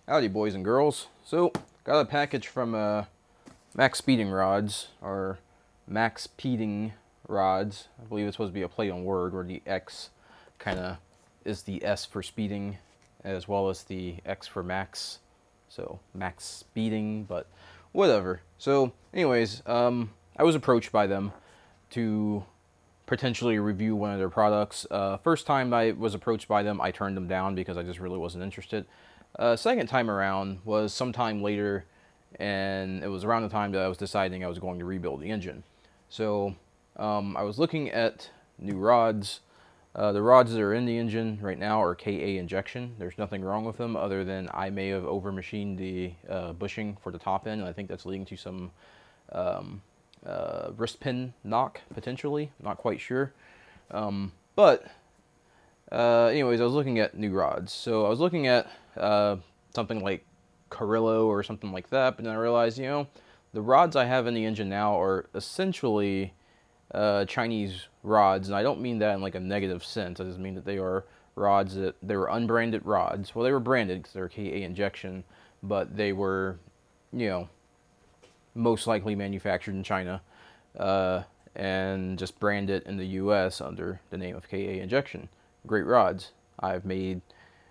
Howdy, boys and girls. So, got a package from Maxpeedingrods, or Maxpeedingrods. I believe it's supposed to be a play on word, where the X kind of is the S for speeding, as well as the X for max. So, max speeding, but whatever. So, anyways, I was approached by them to potentially review one of their products. First time I was approached by them, I turned them down because I just really wasn't interested. Second time around was sometime later, and it was around the time that I was deciding I was going to rebuild the engine. So I was looking at new rods. The rods that are in the engine right now are Ka injection. There's nothing wrong with them other than I may have over machined the bushing for the top end, and I think that's leading to some wrist pin knock, potentially. I'm not quite sure. But anyways, I was looking at new rods. So I was looking at something like Carrillo or something like that, but then I realized, you know, the rods I have in the engine now are essentially Chinese rods, and I don't mean that in like a negative sense. I just mean that they are rods that they were unbranded rods. Well, they were branded because they're Ka injection, but they were, you know, most likely manufactured in China and just branded in the US under the name of Ka injection. Great rods. I've made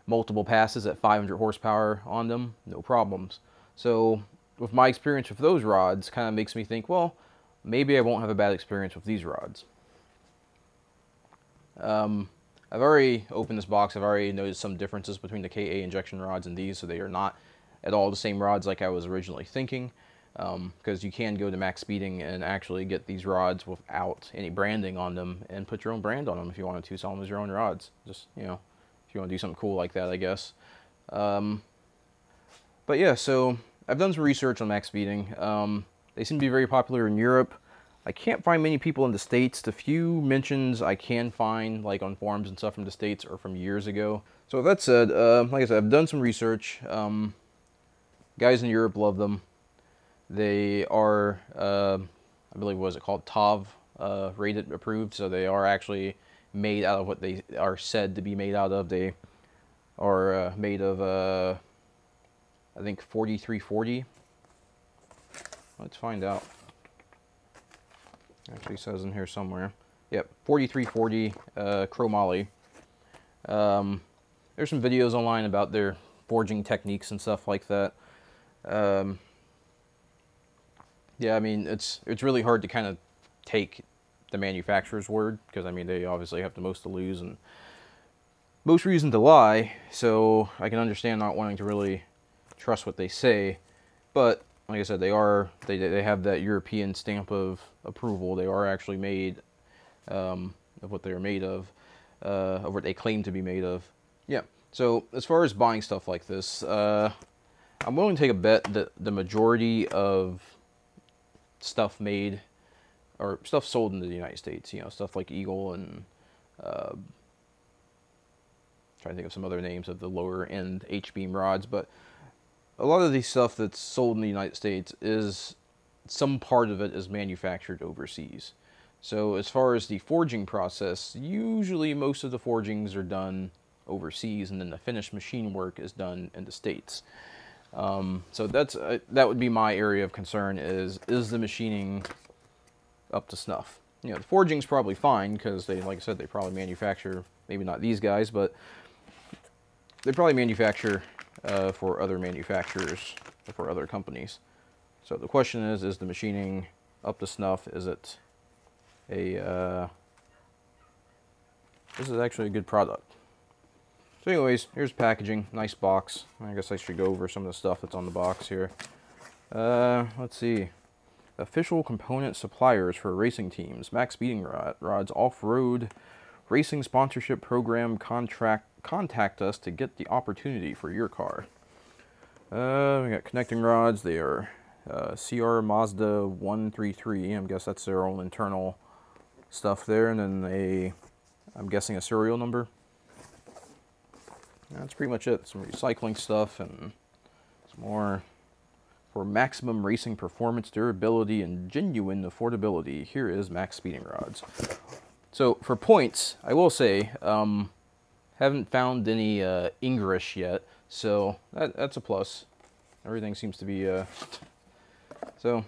multiple passes at 500 horsepower on them, no problems. So with my experience with those rods, kind of makes me think, well, maybe I won't have a bad experience with these rods. I've already opened this box. I've already noticed some differences between the Ka injection rods and these, so they are not at all the same rods like I was originally thinking. Because you can go to Max Speeding and actually get these rods without any branding on them and put your own brand on them if you wanted to, sell them as your own rods. Just, you know, if you want to do something cool like that, I guess. But yeah, so I've done some research on Max Speeding. They seem to be very popular in Europe. I can't find many people in the States. The few mentions I can find, like on forums and stuff from the States, are from years ago. So with that said, like I said, I've done some research. Guys in Europe love them. They are, I believe, what is it called, TOV rated approved, so they are actually made out of what they are said to be made out of. They are made of, I think, 4340. Let's find out. Actually says in here somewhere. Yep, 4340 chromoly. There's some videos online about their forging techniques and stuff like that. Yeah, I mean, it's really hard to kind of take the manufacturer's word, because, I mean, they obviously have the most to lose and most reason to lie, so I can understand not wanting to really trust what they say. But, like I said, they have that European stamp of approval. They are actually made of what they're made of what they claim to be made of. Yeah, so as far as buying stuff like this, I'm willing to take a bet that the majority of stuff made or stuff sold into the United States, you know, stuff like Eagle and trying to think of some other names of the lower end H-beam rods, but a lot of the stuff that's sold in the United States is, some part of it is manufactured overseas. So as far as the forging process, usually most of the forgings are done overseas, and then the finished machine work is done in the States. So that would be my area of concern, is the machining up to snuff? You know, the forging's probably fine, because they, like I said, they probably manufacture, maybe not these guys, but they probably manufacture for other manufacturers, or for other companies. So the question is the machining up to snuff? Is it a, this is actually a good product. So anyways, here's packaging, nice box. I guess I should go over some of the stuff that's on the box here. Let's see. Official component suppliers for racing teams. Maxpeedingrods off-road racing sponsorship program contact us to get the opportunity for your car. We got connecting rods. They are CR Mazda 133. I guess that's their own internal stuff there. And then I'm guessing a serial number. That's pretty much it. Some recycling stuff and some more. For maximum racing performance, durability, and genuine affordability, here is Maxpeedingrods. So for points, I will say, haven't found any English yet, So that's a plus. Everything seems to be so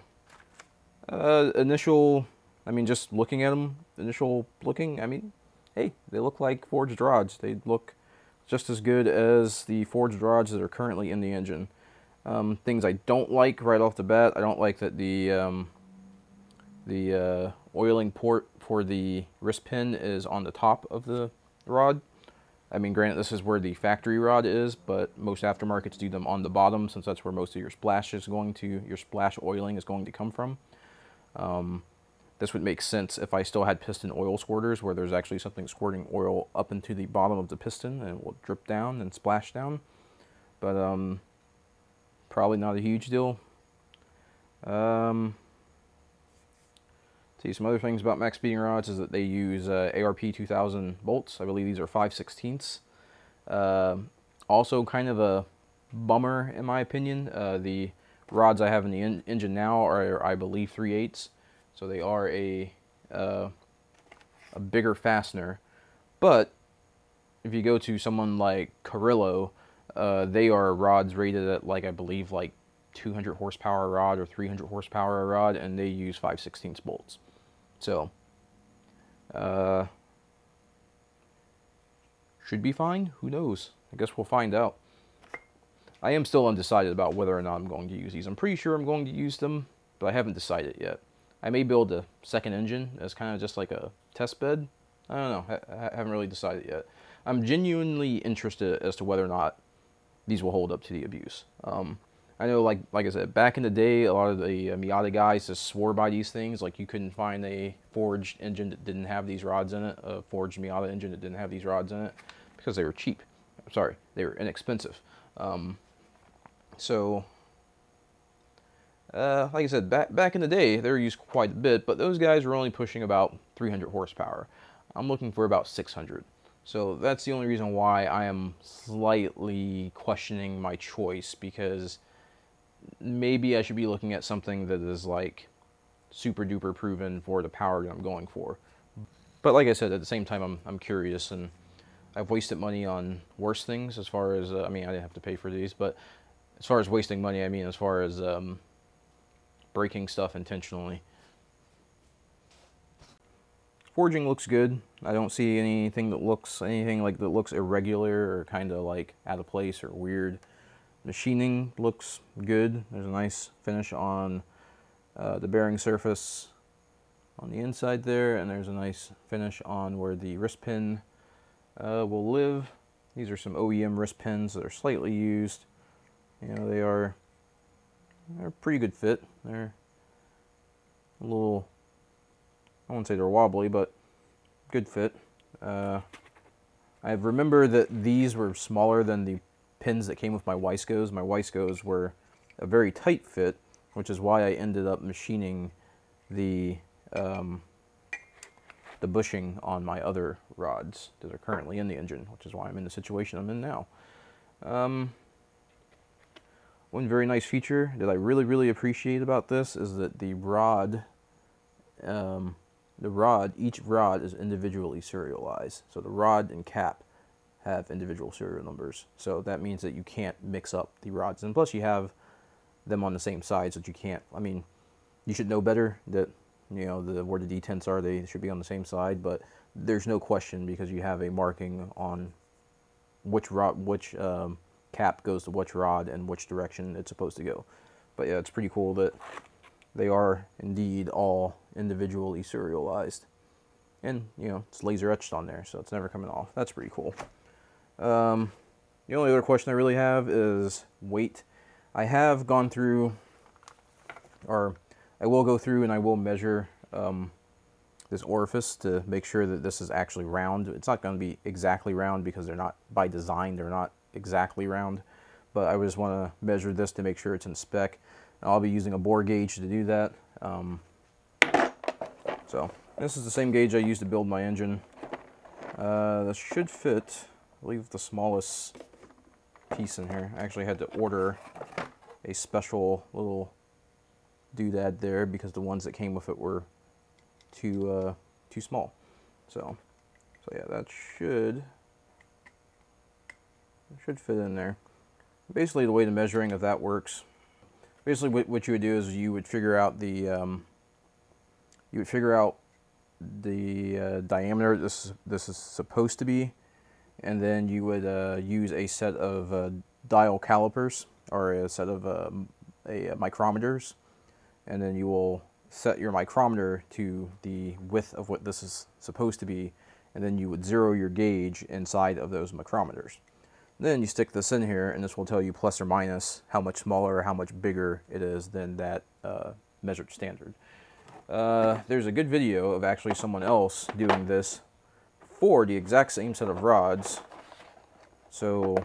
initial. I mean, just looking at them, initial looking. I mean, hey, they look like forged rods. They look just as good as the forged rods that are currently in the engine. Things I don't like right off the bat. I don't like that the oiling port for the wrist pin is on the top of the rod. I mean, granted, this is where the factory rod is, but most aftermarkets do them on the bottom, since that's where most of your splash oiling is going to come from. This would make sense if I still had piston oil squirters, where there's actually something squirting oil up into the bottom of the piston, and it will drip down and splash down. But probably not a huge deal. See, some other things about Maxpeedingrods is that they use ARP 2000 bolts. I believe these are 5/16. Also kind of a bummer in my opinion. The rods I have in the engine now are, I believe, 3/8. So they are a bigger fastener. But if you go to someone like Carrillo, they are rods rated at, like, I believe, like 200 horsepower rod or 300 horsepower rod, and they use 5/16 bolts. So, should be fine. Who knows? I guess we'll find out. I am still undecided about whether or not I'm going to use these. I'm pretty sure I'm going to use them, but I haven't decided yet. I may build a second engine as kind of just like a test bed. I don't know. I haven't really decided yet. I'm genuinely interested as to whether or not these will hold up to the abuse. I know, like I said, back in the day, a lot of the Miata guys just swore by these things. Like, you couldn't find a forged engine that didn't have these rods in it, a forged Miata engine that didn't have these rods in it, because they were cheap. I'm sorry, they were inexpensive. Like I said, back in the day, they were used quite a bit, but those guys were only pushing about 300 horsepower. I'm looking for about 600. So that's the only reason why I am slightly questioning my choice, because maybe I should be looking at something that is like super duper proven for the power that I'm going for. But like I said, at the same time, I'm curious, and I've wasted money on worse things as far as, I mean, I didn't have to pay for these, but as far as wasting money, I mean as far as breaking stuff intentionally. Forging looks good. I don't see anything that looks irregular or kind of like out of place or weird. Machining looks good. There's a nice finish on the bearing surface on the inside there, and there's a nice finish on where the wrist pin will live. These are some OEM wrist pins that are slightly used. You know, they're a pretty good fit. They're a little, I wouldn't say they're wobbly, but good fit. I remember that these were smaller than the pins that came with my Wiseco's. My Wiseco's were a very tight fit, which is why I ended up machining the bushing on my other rods that are currently in the engine, which is why I'm in the situation I'm in now. One very nice feature that I really appreciate about this is that the rod, each rod is individually serialized. So the rod and cap have individual serial numbers. So that means that you can't mix up the rods. And plus you have them on the same side, so that you can't, I mean, you should know better that, you know, where the detents are, they should be on the same side, but there's no question because you have a marking on which cap goes to which rod and which direction it's supposed to go. But yeah, it's pretty cool that they are indeed all individually serialized. And, you know, it's laser etched on there, so it's never coming off. That's pretty cool. The only other question I really have is weight. I have gone through, or I will go through and I will measure this orifice to make sure that this is actually round. It's not going to be exactly round because they're not, by design, they're not exactly round. But I just want to measure this to make sure it's in spec. And I'll be using a bore gauge to do that. So this is the same gauge I used to build my engine. This should fit, I believe, the smallest piece in here. I actually had to order a special little doodad there because the ones that came with it were too small. So yeah, that should fit in there. Basically, the way the measuring of that works, basically what you would do is you would figure out the diameter this is supposed to be, and then you would use a set of dial calipers or a set of micrometers, and then you will set your micrometer to the width of what this is supposed to be, and then you would zero your gauge inside of those micrometers. Then you stick this in here, and this will tell you plus or minus how much smaller or how much bigger it is than that measured standard. There's a good video of actually someone else doing this for the exact same set of rods. So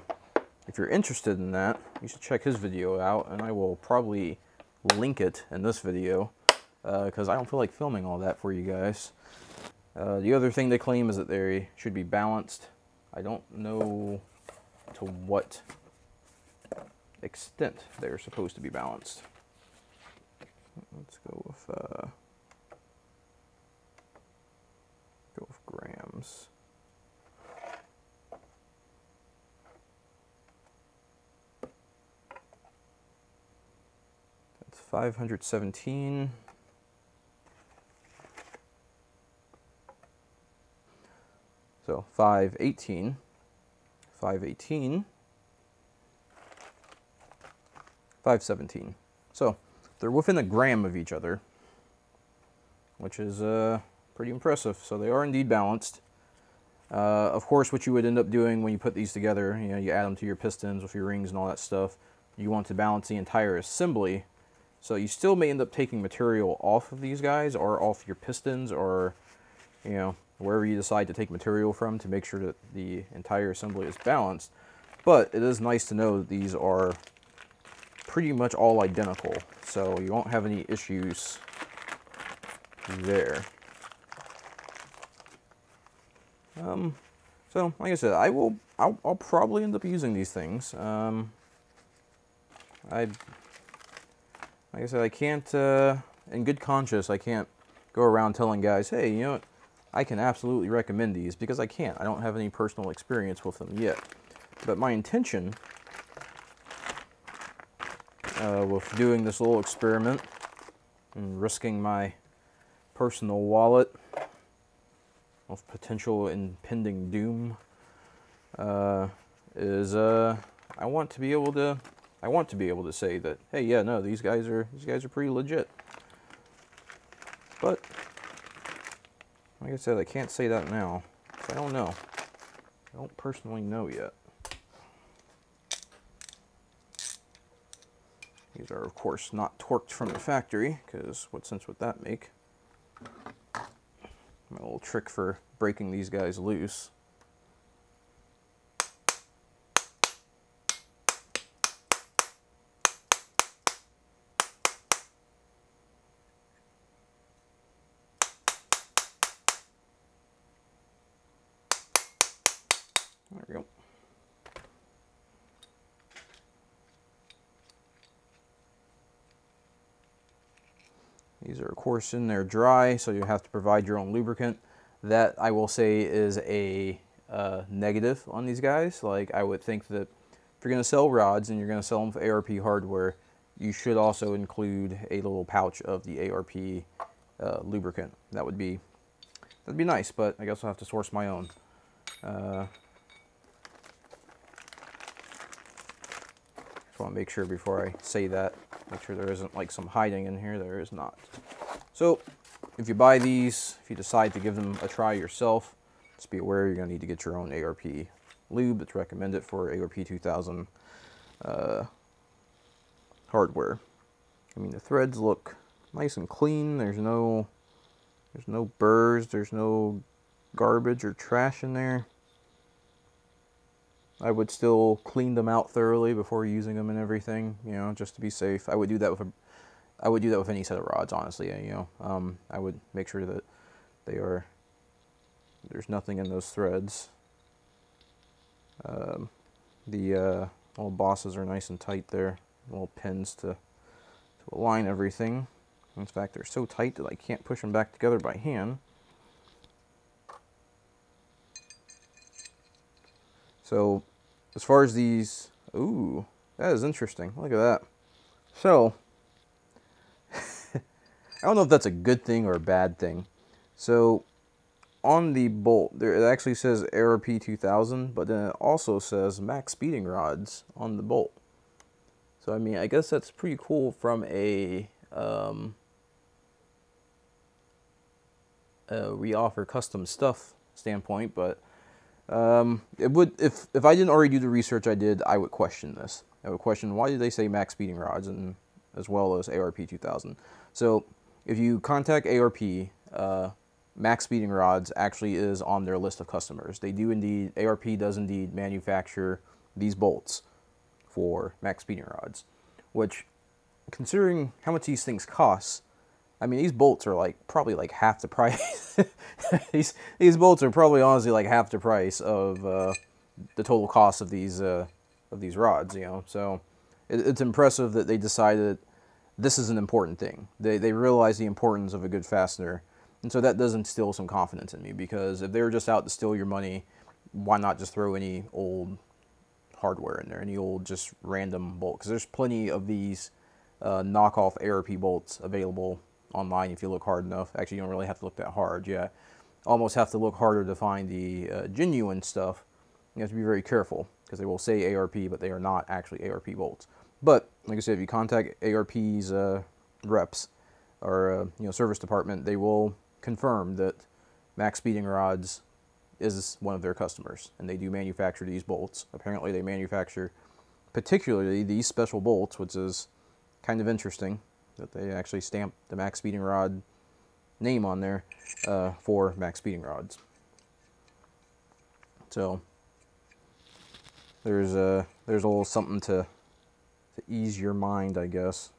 if you're interested in that, you should check his video out, and I will probably link it in this video because I don't feel like filming all that for you guys. The other thing they claim is that they should be balanced. I don't know to what extent they're supposed to be balanced. Let's go with grams. That's 517. So 518, 518, 517. So they're within a gram of each other, which is pretty impressive. So they are indeed balanced. Of course, what you would end up doing when you put these together, you know, you add them to your pistons with your rings and all that stuff. You want to balance the entire assembly. So you still may end up taking material off of these guys or off your pistons, or, you know, wherever you decide to take material from to make sure that the entire assembly is balanced. But it is nice to know that these are pretty much all identical, so you won't have any issues there. So like I said, I'll probably end up using these things. Like I said, I can't, in good conscience, I can't go around telling guys, hey, you know what, I can absolutely recommend these, because I can't. I don't have any personal experience with them yet. But my intention with doing this little experiment and risking my personal wallet of potential impending doom is I want to be able to say that, hey, yeah, no, these guys are pretty legit. But like I said, I can't say that now, because I don't know. I don't personally know yet. These are, of course, not torqued from the factory, because what sense would that make? My little trick for breaking these guys loose. There we go. These are, of course, in there dry, so you have to provide your own lubricant. That, I will say, is a negative on these guys. Like, I would think that if you're going to sell rods and you're going to sell them with ARP hardware, you should also include a little pouch of the ARP lubricant. That'd be nice, but I guess I'll have to source my own. Just want to make sure before I say that, make sure there isn't like some hiding in here. There is not. So if you buy these, if you decide to give them a try yourself, just be aware you're going to need to get your own ARP lube. It's recommended for ARP 2000 hardware. I mean, the threads look nice and clean. There's no burrs, there's no garbage or trash in there. I would still clean them out thoroughly before using them and everything, you know, just to be safe. I would do that with any set of rods, honestly. You know, I would make sure that there's nothing in those threads. The little bosses are nice and tight there, little pins to align everything. In fact, they're so tight that I can't push them back together by hand. So, as far as these, ooh, That is interesting. Look at that. So, I don't know if that's a good thing or a bad thing. So, on the bolt, there it actually says ARP 2000, but then it also says Maxpeedingrods on the bolt. So, I mean, I guess that's pretty cool from a we offer custom stuff standpoint, but it would, if I didn't already do the research I did, I would question this. I would question, why did they say Maxpeedingrods and as well as ARP 2000? So if you contact ARP, Maxpeedingrods actually is on their list of customers. They do indeed, ARP does indeed manufacture these bolts for Maxpeedingrods, which, considering how much these things cost, I mean, these bolts are like probably like half the price. these bolts are probably honestly like half the price of the total cost of these rods. You know, so it's impressive that they decided this is an important thing. They realize the importance of a good fastener, and so that does instill some confidence in me, because if they were just out to steal your money, why not just throw any old hardware in there, any old just random bolt? Because there's plenty of these knockoff ARP bolts available online if you look hard enough. Actually, you don't really have to look that hard. Yeah, almost have to look harder to find the genuine stuff. You have to be very careful, because they will say ARP, but they are not actually ARP bolts. But like I said, if you contact ARP's reps or service department, they will confirm that Maxpeedingrods is one of their customers, and they do manufacture these bolts. Apparently, they manufacture particularly these special bolts, which is kind of interesting, that they actually stamp the Maxpeedingrod name on there for Maxpeedingrods. So there's a little something to ease your mind, I guess.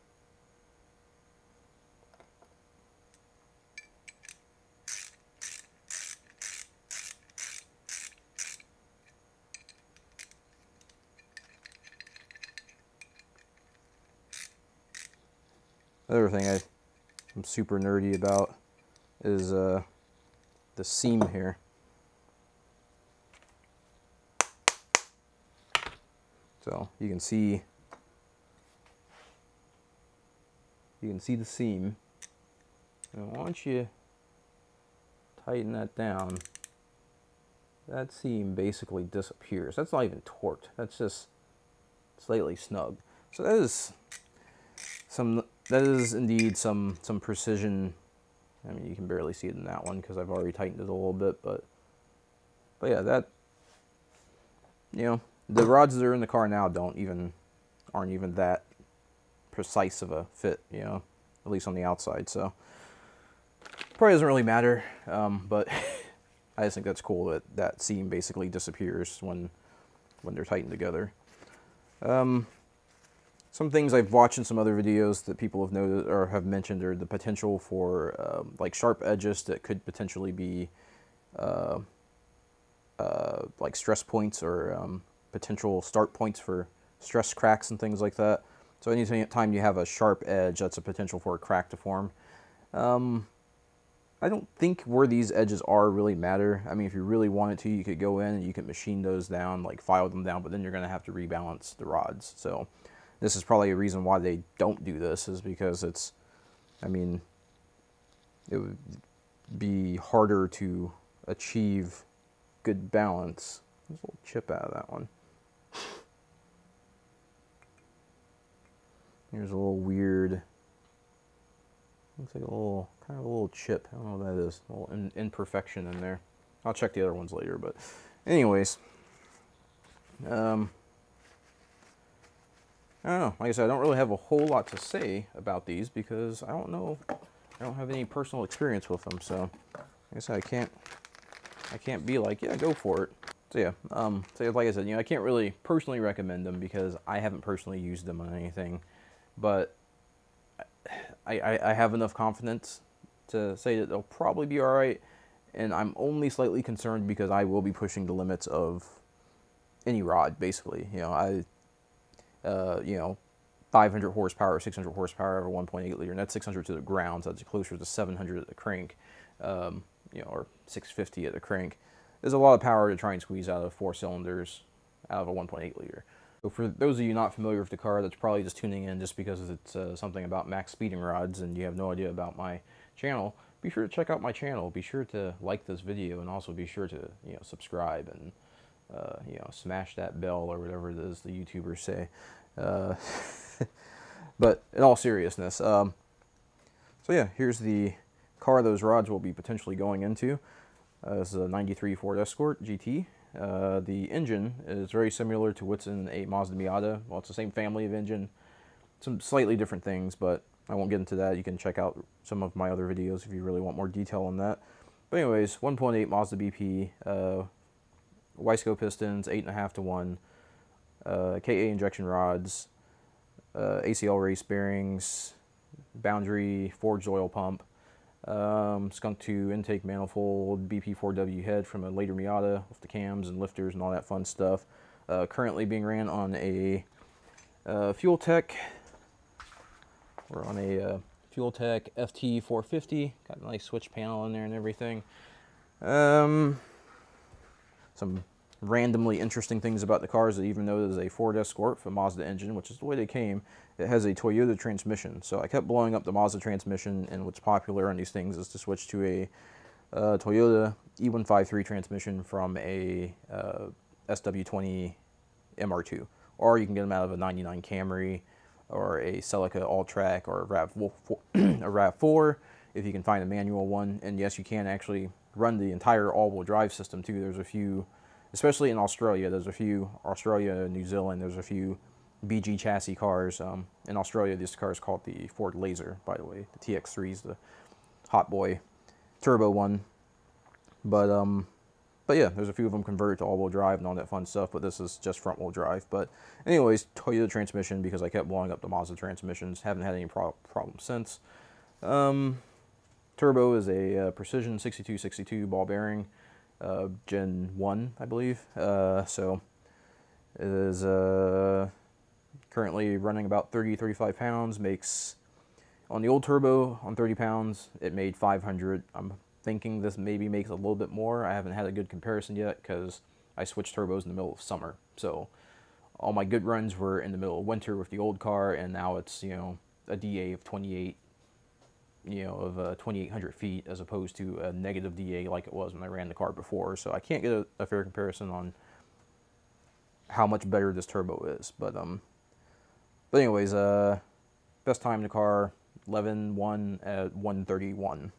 Another thing I'm super nerdy about is the seam here. So you can see the seam. And once you tighten that down, that seam basically disappears. That's not even torqued. That's just slightly snug. So that is indeed some precision. I mean, you can barely see it in that one because I've already tightened it a little bit, but yeah, that, the rods that are in the car now aren't even that precise of a fit, at least on the outside. So probably doesn't really matter, but I just think that's cool that that seam basically disappears when they're tightened together. Some things I've watched in some other videos that people have noted or have mentioned are the potential for like sharp edges that could potentially be like stress points or potential start points for stress cracks and things like that. So anytime you have a sharp edge, that's a potential for a crack to form. I don't think where these edges are really matter. I mean, if you really wanted to, you could go in and you could machine those down, like file them down, but then you're going to have to rebalance the rods. So this is probably a reason why they don't do this, is because it would be harder to achieve good balance. There's a little chip out of that one. Here's a little weird, looks like kind of a little chip. I don't know what that is. A little imperfection in there. I'll check the other ones later, but anyways. I don't know. Like I said, I don't really have a whole lot to say about these because I don't have any personal experience with them. So like I said, I can't be like, yeah, go for it. So yeah, so like I said, I can't really personally recommend them because I haven't personally used them on anything, but I have enough confidence to say that they'll probably be all right, and I'm only slightly concerned because I will be pushing the limits of any rod, basically. 500 horsepower, 600 horsepower over 1.8 liter, and that's 600 to the ground, so that's closer to 700 at the crank, or 650 at the crank. There's a lot of power to try and squeeze out of 4 cylinders out of a 1.8 liter. So for those of you not familiar with the car, that's probably just tuning in just because it's something about Maxpeedingrods and you have no idea about my channel. Be sure to check out my channel. Be sure to like this video and also be sure to subscribe and smash that bell or whatever it is the YouTubers say. But in all seriousness, so yeah, here's the car those rods will be potentially going into. This is a '93 Ford Escort GT. The engine is very similar to what's in a Mazda Miata. Well, it's the same family of engine, some slightly different things, but I won't get into that. You can check out some of my other videos if you really want more detail on that. But anyways, 1.8 Mazda BP, Wiseco pistons, 8.5 to 1, KA injection rods, ACL race bearings, boundary, forged oil pump, skunk 2 intake manifold, BP4W head from a later Miata with the cams and lifters and all that fun stuff. Currently being ran on a Fuel Tech. We're on a Fuel Tech FT450. Got a nice switch panel in there and everything. Some randomly interesting things about the car is that even though it is a Ford Escort with a Mazda engine, which is the way they came, it has a Toyota transmission. So I kept blowing up the Mazda transmission, and what's popular on these things is to switch to a Toyota E153 transmission from a SW20 MR2. Or you can get them out of a 99 Camry, or a Celica All-Track, or a RAV4 if you can find a manual one. And yes, you can actually run the entire all-wheel drive system too. There's a few, especially in Australia, New Zealand, there's a few BG chassis cars. In Australia, this car is called the Ford Laser, by the way. The TX3 is the hot boy turbo one. But yeah, there's a few of them converted to all-wheel drive and all that fun stuff, but this is just front-wheel drive. But anyways, Toyota transmission, because I kept blowing up the Mazda transmissions. Haven't had any problems since. Turbo is a Precision 6262 ball bearing, Gen 1, I believe. So it is currently running about 30-35 pounds. Makes, on the old turbo, on 30 pounds, it made 500. I'm thinking this maybe makes a little bit more. I haven't had a good comparison yet because I switched turbos in the middle of summer. So all my good runs were in the middle of winter with the old car, and now it's, a DA of 28, of 2,800 feet as opposed to a negative DA like it was when I ran the car before. So I can't get a fair comparison on how much better this turbo is. But anyways, best time in the car, 11.1 at 131.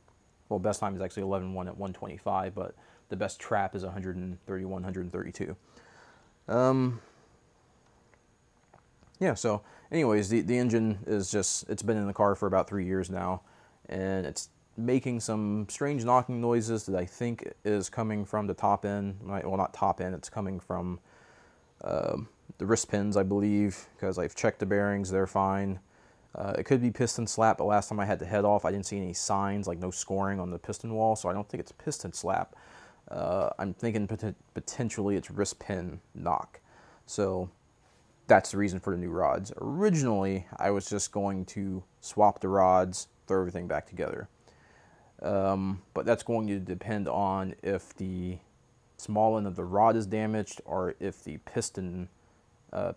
Well, best time is actually 11.1 at 125, but the best trap is 131, 132. Yeah, so anyways, the engine is just, it's been in the car for about 3 years now, and it's making some strange knocking noises that I think is coming from the top end. Well, not top end, it's coming from the wrist pins, I believe, because I've checked the bearings, they're fine. It could be piston slap, but last time I had the head off, I didn't see any signs, like no scoring on the piston wall, so I don't think it's piston slap. I'm thinking potentially it's wrist pin knock. So that's the reason for the new rods. Originally, I was just going to swap the rods, throw everything back together. But that's going to depend on if the small end of the rod is damaged or if the piston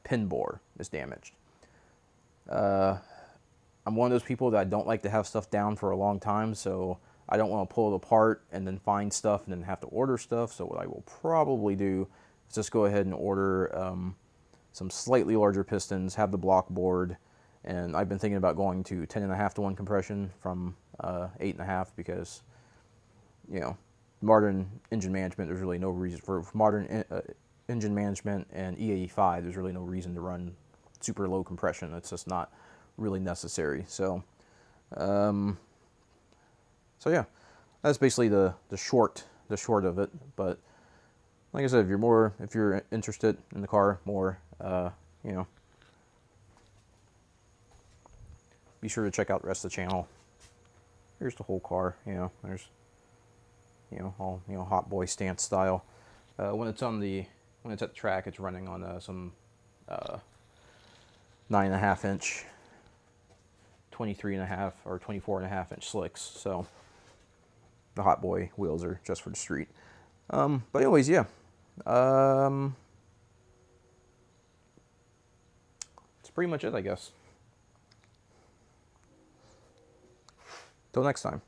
pin bore is damaged. I'm one of those people that I don't like to have stuff down for a long time, so I don't want to pull it apart and then find stuff and then have to order stuff. So what I will probably do is just go ahead and order some slightly larger pistons, have the block board, and I've been thinking about going to 10.5 to 1 compression from 8.5 because, modern engine management, there's really no reason for modern engine management and E85, there's really no reason to run super low compression. It's just not really necessary. So yeah, that's basically the short of it. But like I said, if you're interested in the car more, be sure to check out the rest of the channel. Here's the whole car. There's all hot boy stance style. When it's at the track, it's running on some 9.5 inch, 23.5 or 24.5 inch slicks. So the hot boy wheels are just for the street. But anyways, yeah. pretty much it, I guess. Till next time.